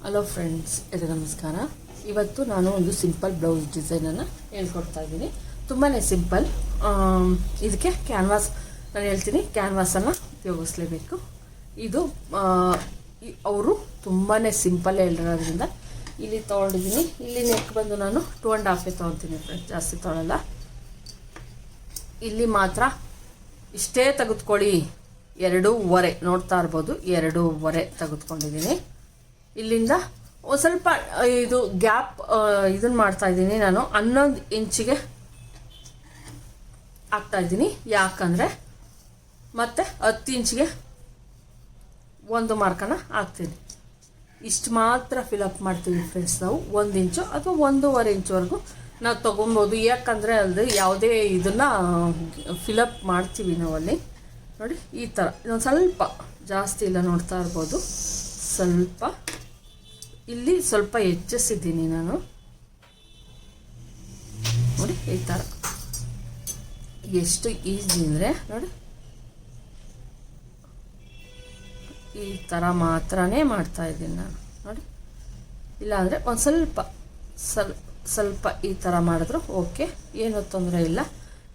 Hello friends, ಎಲ್ಲರಿಗೂ ನಮಸ್ಕಾರ. ಇವತ್ತು ನಾನು ಒಂದು ಸಿಂಪಲ್ ಬ್ಲೌಸ್ ಡಿಸೈನನ್ನು ಹೇಳ್ಕೊಡ್ತಾ ಇದ್ದೀನಿ. ತುಂಬಾ ಸಿಂಪಲ್. ಇದಕ್ಕೆ ಕ್ಯಾನ್ವಾಸ್ ನಾನು ಹೇಳ್ತೀನಿ, ಕ್ಯಾನ್ವಾಸನ್ನು ಉಪಯೋಗಿಸ್ಲೇಬೇಕು. ಇದು ಅವರು ತುಂಬಾ ಸಿಂಪಲ್ ಹೇಳಿರೋದ್ರಿಂದ ಇಲ್ಲಿ ತೊಗೊಂಡಿದ್ದೀನಿ. ಇಲ್ಲಿ ನೆಕ್ ಬಂದು ನಾನು 2.5 ತೊಗೊತೀನಿ ಫ್ರೆಂಡ್ಸ್, ಜಾಸ್ತಿ ತೊಗೊಳ್ಳಲ್ಲ. ಇಲ್ಲಿ ಮಾತ್ರ ಇಷ್ಟೇ ತೆಗೆದುಕೊಳ್ಳಿ, 2.5 ನೋಡ್ತಾ ಇರ್ಬೋದು, 2.5 ತೆಗೆದುಕೊಂಡಿದ್ದೀನಿ. ಇಲ್ಲಿಂದ ಒಂದು ಸ್ವಲ್ಪ ಇದು ಗ್ಯಾಪ್ ಇದನ್ನು ಮಾಡ್ತಾ ಇದ್ದೀನಿ. ನಾನು 11 ಇಂಚಿಗೆ ಹಾಕ್ತಾ ಇದ್ದೀನಿ. ಯಾಕಂದರೆ ಮತ್ತೆ 10 ಇಂಚಿಗೆ ಒಂದು ಮಾರ್ಕನ್ನು ಹಾಕ್ತೀನಿ. ಇಷ್ಟು ಮಾತ್ರ ಫಿಲಪ್ ಮಾಡ್ತೀವಿ ಫ್ರೆಂಡ್ಸ್. ನಾವು 1 ಇಂಚು ಅಥವಾ 1.5 ಇಂಚ್ವರೆಗೂ ನಾವು ತೊಗೊಬೋದು. ಯಾಕಂದರೆ ಅಲ್ಲಿ ಯಾವುದೇ ಇದನ್ನು ಫಿಲಪ್ ಮಾಡ್ತೀವಿ ನಾವಲ್ಲಿ. ನೋಡಿ ಈ ಥರ ಇನ್ನೊಂದು ಸ್ವಲ್ಪ ಜಾಸ್ತಿ ಇಲ್ಲ, ನೋಡ್ತಾ ಇರ್ಬೋದು. ಸ್ವಲ್ಪ ಇಲ್ಲಿ ಸ್ವಲ್ಪ ಹೆಚ್ಚಿಸಿದ್ದೀನಿ ನಾನು. ನೋಡಿ ಈ ಥರ ಎಷ್ಟು ಈಸಿ ಅಂದರೆ ನೋಡಿ, ಈ ಥರ ಮಾತ್ರನೇ ಮಾಡ್ತಾ ಇದ್ದೀನಿ ನಾನು. ನೋಡಿ, ಇಲ್ಲಾಂದರೆ ಒಂದು ಸ್ವಲ್ಪ ಈ ಥರ ಮಾಡಿದ್ರು ಓಕೆ, ಏನೂ ತೊಂದರೆ ಇಲ್ಲ.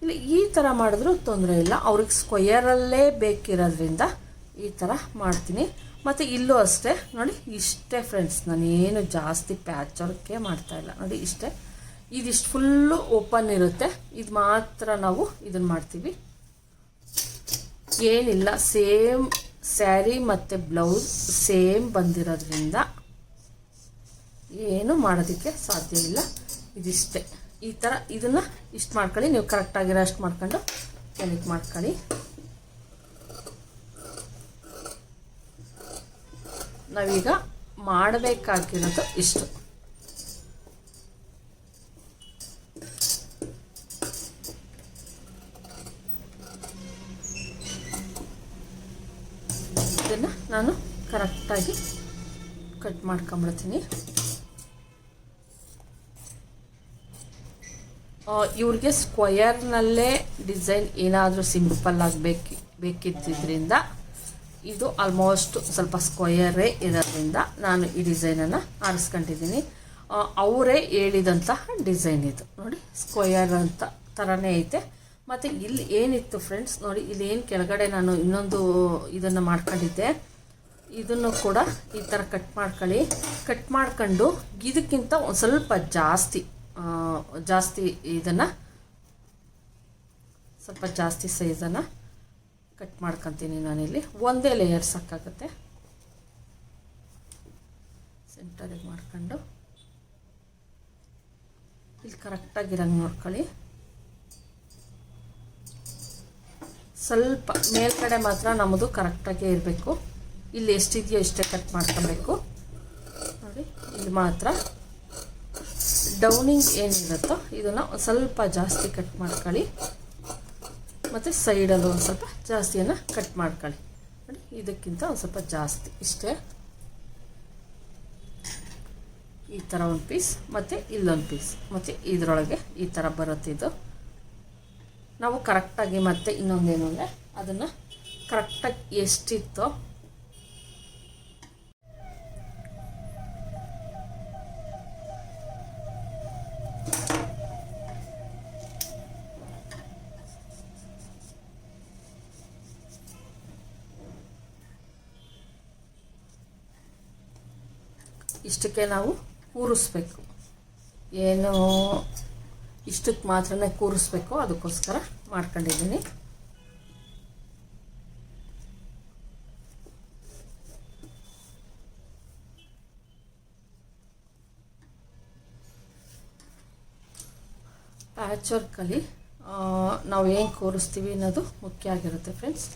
ಇಲ್ಲ ಈ ಥರ ಮಾಡಿದ್ರು ತೊಂದರೆ ಇಲ್ಲ. ಅವ್ರಿಗೆ ಸ್ಕ್ವಯರಲ್ಲೇ ಬೇಕಿರೋದ್ರಿಂದ ಈ ಥರ ಮಾಡ್ತೀನಿ. ಮತ್ತು ಇಲ್ಲೂ ಅಷ್ಟೇ ನೋಡಿ, ಇಷ್ಟೇ ಫ್ರೆಂಡ್ಸ್. ನಾನೇನು ಜಾಸ್ತಿ ಪ್ಯಾಚ್ ವರ್ಕೆ ಮಾಡ್ತಾಯಿಲ್ಲ. ನೋಡಿ ಇಷ್ಟೇ, ಇದಿಷ್ಟು ಫುಲ್ಲು ಓಪನ್ ಇರುತ್ತೆ. ಇದು ಮಾತ್ರ ನಾವು ಇದನ್ನು ಮಾಡ್ತೀವಿ, ಏನಿಲ್ಲ. ಸೇಮ್ ಸ್ಯಾರಿ ಮತ್ತು ಬ್ಲೌಸ್ ಸೇಮ್ ಬಂದಿರೋದ್ರಿಂದ ಏನು ಮಾಡೋದಕ್ಕೆ ಸಾಧ್ಯ ಇಲ್ಲ. ಇದಿಷ್ಟೇ, ಈ ಥರ ಇದನ್ನು ಇಷ್ಟು ಮಾಡ್ಕೊಳ್ಳಿ. ನೀವು ಕರೆಕ್ಟಾಗಿರೋ ಅಷ್ಟು ಮಾಡ್ಕೊಂಡು ಕೆಳಗೆ ಮಾಡ್ಕೊಳ್ಳಿ. ನಾವೀಗ ಮಾಡಬೇಕಾಗಿರೋದು ಇಷ್ಟು. ಇದನ್ನು ನಾನು ಕರೆಕ್ಟಾಗಿ ಕಟ್ ಮಾಡ್ಕೊಂಬಿಡ್ತೀನಿ. ಇವ್ರಿಗೆ ಸ್ಕ್ವಯರ್ನಲ್ಲೇ ಡಿಸೈನ್ ಏನಾದರೂ ಸಿಂಪಲ್ಲಾಗಿ ಬೇಕಿದ್ದರಿಂದ ಇದು ಆಲ್ಮೋಸ್ಟ್ ಸ್ವಲ್ಪ ಸ್ಕ್ವಯರೇ ಇರೋದ್ರಿಂದ ನಾನು ಈ ಡಿಸೈನನ್ನು ಆರಿಸ್ಕೊಂಡಿದ್ದೀನಿ. ಅವರೇ ಹೇಳಿದಂತಹ ಡಿಸೈನ್ ಇದು. ನೋಡಿ ಸ್ಕ್ವಯರ್ ಅಂತ ಥರನೇ ಐತೆ. ಮತ್ತು ಇಲ್ಲಿ ಏನಿತ್ತು ಫ್ರೆಂಡ್ಸ್, ನೋಡಿ ಇಲ್ಲಿ ಏನು ಕೆಳಗಡೆ ನಾನು ಇನ್ನೊಂದು ಇದನ್ನು ಮಾಡ್ಕೊಂಡಿದ್ದೆ. ಇದನ್ನು ಕೂಡ ಈ ಥರ ಕಟ್ ಮಾಡ್ಕೊಳ್ಳಿ. ಕಟ್ ಮಾಡ್ಕೊಂಡು ಇದಕ್ಕಿಂತ ಒಂದು ಸ್ವಲ್ಪ ಜಾಸ್ತಿ ಇದನ್ನು ಸ್ವಲ್ಪ ಜಾಸ್ತಿ ಸೈಜನ್ನು ಕಟ್ ಮಾಡ್ಕೊತೀನಿ ನಾನಿಲ್ಲಿ. ಒಂದೇ ಲೇಯರ್ ಸಾಕಾಗುತ್ತೆ. ಸೆಂಟರಿಗೆ ಮಾಡ್ಕೊಂಡು ಇಲ್ಲಿ ಕರೆಕ್ಟಾಗಿರಂಗೆ ನೋಡ್ಕೊಳ್ಳಿ. ಸ್ವಲ್ಪ ಮೇಲ್ಗಡೆ ಮಾತ್ರ ನಮ್ಮದು ಕರೆಕ್ಟಾಗೇ ಇರಬೇಕು. ಇಲ್ಲಿ ಎಷ್ಟಿದೆಯೋ ಇಷ್ಟೇ ಕಟ್ ಮಾಡ್ಕೊಬೇಕು. ನೋಡಿ ಇಲ್ಲಿ ಮಾತ್ರ ಡೌನಿಂಗ್ ಏನಿರುತ್ತೋ ಇದನ್ನು ಒಂದು ಸ್ವಲ್ಪ ಜಾಸ್ತಿ ಕಟ್ ಮಾಡ್ಕೊಳ್ಳಿ. ಮತ್ತು ಸೈಡಲ್ಲೂ ಒಂದು ಸ್ವಲ್ಪ ಜಾಸ್ತಿಯನ್ನು ಕಟ್ ಮಾಡ್ಕೊಳ್ಳಿ. ನೋಡಿ ಇದಕ್ಕಿಂತ ಒಂದು ಸ್ವಲ್ಪ ಜಾಸ್ತಿ ಇಷ್ಟೇ. ಈ ಥರ ಒಂದು ಪೀಸ್ ಮತ್ತು ಇಲ್ಲೊಂದು ಪೀಸ್ ಮತ್ತು ಇದರೊಳಗೆ ಈ ಥರ ಬರುತ್ತೆ. ಇದು ನಾವು ಕರೆಕ್ಟಾಗಿ ಮತ್ತೆ ಇನ್ನೊಂದೇನು ಅಂದರೆ ಅದನ್ನು ಕರೆಕ್ಟಾಗಿ ಎಷ್ಟಿತ್ತೋ ಇಷ್ಟಕ್ಕೆ ನಾವು ಕೂರಿಸ್ಬೇಕು. ಏನು ಇಷ್ಟಕ್ಕೆ ಮಾತ್ರನೇ ಕೂರಿಸ್ಬೇಕು, ಅದಕ್ಕೋಸ್ಕರ ಮಾಡ್ಕೊಂಡಿದ್ದೀನಿ. ಪ್ಯಾಚ್ ವರ್ಕಲ್ಲಿ ನಾವು ಏನು ಕೂರಿಸ್ತೀವಿ ಅನ್ನೋದು ಮುಖ್ಯ ಆಗಿರುತ್ತೆ ಫ್ರೆಂಡ್ಸ್.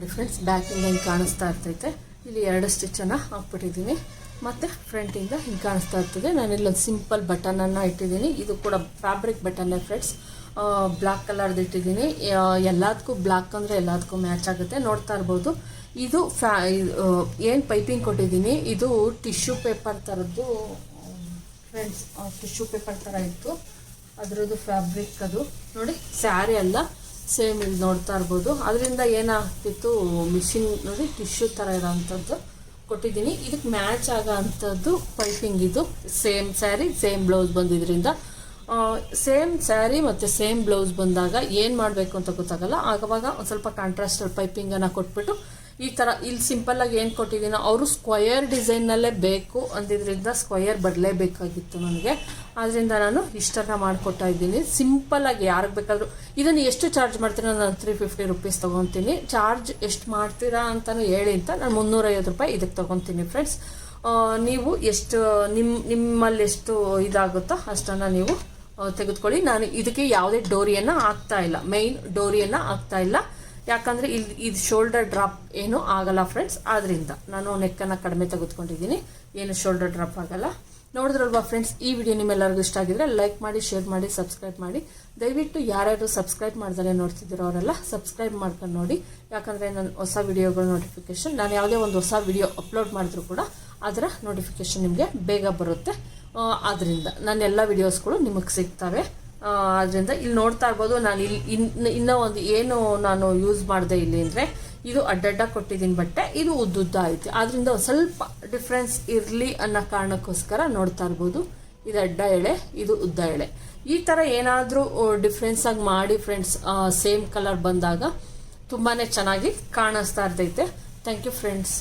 ನೋಡಿ ಫ್ರೆಂಡ್ಸ್, ಬ್ಯಾಕಿಂದ ಹಿಂಗೆ ಕಾಣಿಸ್ತಾ ಇರ್ತೈತೆ. ಇಲ್ಲಿ 2 ಸ್ಟಿಚ್ಚನ್ನು ಹಾಕ್ಬಿಟ್ಟಿದ್ದೀನಿ. ಮತ್ತು ಫ್ರಂಟಿಂದ ಹಿಂಗೆ ಕಾಣಿಸ್ತಾ ಇರ್ತದೆ. ನಾನು ಇಲ್ಲೊಂದು ಸಿಂಪಲ್ ಬಟನನ್ನು ಇಟ್ಟಿದ್ದೀನಿ. ಇದು ಕೂಡ ಫ್ಯಾಬ್ರಿಕ್ ಬಟನ್ನೇ ಫ್ರೆಂಡ್ಸ್, ಬ್ಲ್ಯಾಕ್ ಕಲರ್ದು ಇಟ್ಟಿದ್ದೀನಿ. ಎಲ್ಲದಕ್ಕೂ ಬ್ಲ್ಯಾಕ್ ಅಂದರೆ ಎಲ್ಲದಕ್ಕೂ ಮ್ಯಾಚ್ ಆಗುತ್ತೆ. ನೋಡ್ತಾ ಇರ್ಬೋದು. ಇದು ಏನು ಪೈಪಿಂಗ್ ಕೊಟ್ಟಿದ್ದೀನಿ, ಇದು ಟಿಶ್ಯೂ ಪೇಪರ್ ಥರದ್ದು ಫ್ರೆಂಡ್ಸ್, ಟಿಶ್ಯೂ ಪೇಪರ್ ಥರ ಇತ್ತು ಅದರದ್ದು ಫ್ಯಾಬ್ರಿಕ್. ಅದು ನೋಡಿ, ಸ್ಯಾರಿ ಎಲ್ಲ ಸೇಮ್ ಇಲ್ಲಿ ನೋಡ್ತಾ ಇರ್ಬೋದು. ಅದರಿಂದ ಏನಾಗ್ತಿತ್ತು, ಮಿಷಿನ್ ನೋಡಿ ಟಿಶ್ಯೂ ಥರ ಇರೋವಂಥದ್ದು ಕೊಟ್ಟಿದ್ದೀನಿ. ಇದಕ್ಕೆ ಮ್ಯಾಚ್ ಆಗೋ ಅಂಥದ್ದು ಪೈಪಿಂಗ್. ಇದು ಸೇಮ್ ಸ್ಯಾರಿ ಸೇಮ್ ಬ್ಲೌಸ್ ಬಂದಿದ್ದರಿಂದ, ಸೇಮ್ ಸ್ಯಾರಿ ಮತ್ತು ಸೇಮ್ ಬ್ಲೌಸ್ ಬಂದಾಗ ಏನು ಮಾಡಬೇಕು ಅಂತ ಗೊತ್ತಾಗಲ್ಲ. ಆವಾಗ ಒಂದು ಸ್ವಲ್ಪ ಕಾಂಟ್ರಾಸ್ಟಲ್ ಪೈಪಿಂಗನ್ನು ಕೊಟ್ಬಿಟ್ಟು ಈ ಥರ ಇಲ್ಲಿ ಸಿಂಪಲ್ಲಾಗಿ ಏನು ಕೊಟ್ಟಿದ್ದೀನೋ, ಅವರು ಸ್ಕ್ವಯರ್ ಡಿಸೈನ್ನಲ್ಲೇ ಬೇಕು ಅಂದಿದ್ದರಿಂದ ಸ್ಕ್ವಯರ್ ಬರಲೇಬೇಕಾಗಿತ್ತು ನನಗೆ. ಆದ್ದರಿಂದ ನಾನು ಇಷ್ಟನ್ನು ಮಾಡಿಕೊಡ್ತಾ ಇದ್ದೀನಿ. ಸಿಂಪಲ್ಲಾಗಿ ಯಾರಿಗೆ ಬೇಕಾದರೂ. ಇದನ್ನು ಎಷ್ಟು ಚಾರ್ಜ್ ಮಾಡ್ತೀರಾ? ನಾನು 350 ರುಪೀಸ್ ತೊಗೊತೀನಿ. ಚಾರ್ಜ್ ಎಷ್ಟು ಮಾಡ್ತೀರಾ ಅಂತಲೂ ಹೇಳಿ ಅಂತ ನಾನು 350 ರೂಪಾಯಿ ಇದಕ್ಕೆ ತೊಗೊತೀನಿ ಫ್ರೆಂಡ್ಸ್. ನೀವು ಎಷ್ಟು ನಿಮ್ಮಲ್ಲಿ ಎಷ್ಟು ಇದಾಗುತ್ತೋ ಅಷ್ಟನ್ನು ನೀವು ತೆಗೆದುಕೊಳ್ಳಿ. ನಾನು ಇದಕ್ಕೆ ಯಾವುದೇ ಡೋರಿಯನ್ನು ಹಾಕ್ತಾ ಇಲ್ಲ, ಮೇಯ್ನ್ ಡೋರಿಯನ್ನು ಹಾಕ್ತಾ ಇಲ್ಲ. ಯಾಕಂದರೆ ಇದು ಶೋಲ್ಡರ್ ಡ್ರಾಪ್ ಏನೂ ಆಗಲ್ಲ ಫ್ರೆಂಡ್ಸ್. ಆದ್ದರಿಂದ ನಾನು ನೆಕ್ಕನ್ನು ಕಡಿಮೆ ತೆಗೆದುಕೊಂಡಿದ್ದೀನಿ, ಏನು ಶೋಲ್ಡರ್ ಡ್ರಾಪ್ ಆಗಲ್ಲ. ನೋಡಿದ್ರಲ್ವಾ ಫ್ರೆಂಡ್ಸ್, ಈ ವಿಡಿಯೋ ನಿಮ್ಮೆಲ್ಲರಿಗೂ ಇಷ್ಟ ಆಗಿದ್ರೆ ಲೈಕ್ ಮಾಡಿ, ಶೇರ್ ಮಾಡಿ, ಸಬ್ಸ್ಕ್ರೈಬ್ ಮಾಡಿ. ದಯವಿಟ್ಟು ಯಾರ್ಯಾರು ಸಬ್ಸ್ಕ್ರೈಬ್ ಮಾಡ್ತಾರೆ ನೋಡ್ತಿದ್ದೀರೋ ಅವರೆಲ್ಲ ಸಬ್ಸ್ಕ್ರೈಬ್ ಮಾಡ್ಕೊಂಡು ನೋಡಿ. ಯಾಕಂದರೆ ನನ್ನ ಹೊಸ ವಿಡಿಯೋಗಳ ನೋಟಿಫಿಕೇಶನ್, ನಾನು ಯಾವುದೇ ಒಂದು ಹೊಸ ವಿಡಿಯೋ ಅಪ್ಲೋಡ್ ಮಾಡಿದ್ರು ಕೂಡ ಅದರ ನೋಟಿಫಿಕೇಶನ್ ನಿಮಗೆ ಬೇಗ ಬರುತ್ತೆ. ಆದ್ದರಿಂದ ನನ್ನ ಎಲ್ಲ ವಿಡಿಯೋಸ್ಗಳು ನಿಮಗೆ ಸಿಗ್ತವೆ. ಅದರಿಂದ ಇಲ್ಲಿ ನೋಡ್ತಾ ಇರ್ಬೋದು. ನಾನು ಇಲ್ಲಿ ಇನ್ನೂ ಒಂದು ಏನು ನಾನು ಯೂಸ್ ಮಾಡಿದೆ ಇಲ್ಲಿ ಅಂದರೆ, ಇದು ಅಡ್ಡಡ್ಡ ಕೊಟ್ಟಿದ್ದೀನಿ ಬಟ್ಟೆ, ಇದು ಉದ್ದುದ್ದ ಐತೆ. ಆದ್ದರಿಂದ ಒಂದು ಸ್ವಲ್ಪ ಡಿಫ್ರೆನ್ಸ್ ಇರಲಿ ಅನ್ನೋ ಕಾರಣಕ್ಕೋಸ್ಕರ ನೋಡ್ತಾ ಇರ್ಬೋದು. ಇದು ಅಡ್ಡ ಎಳೆ, ಇದು ಉದ್ದ ಎಳೆ. ಈ ಥರ ಏನಾದರೂ ಡಿಫ್ರೆನ್ಸಾಗಿ ಮಾಡಿ ಫ್ರೆಂಡ್ಸ್, ಸೇಮ್ ಕಲರ್ ಬಂದಾಗ ತುಂಬಾ ಚೆನ್ನಾಗಿ ಕಾಣಿಸ್ತಾ ಇರ್ತೈತೆ. Thank you friends.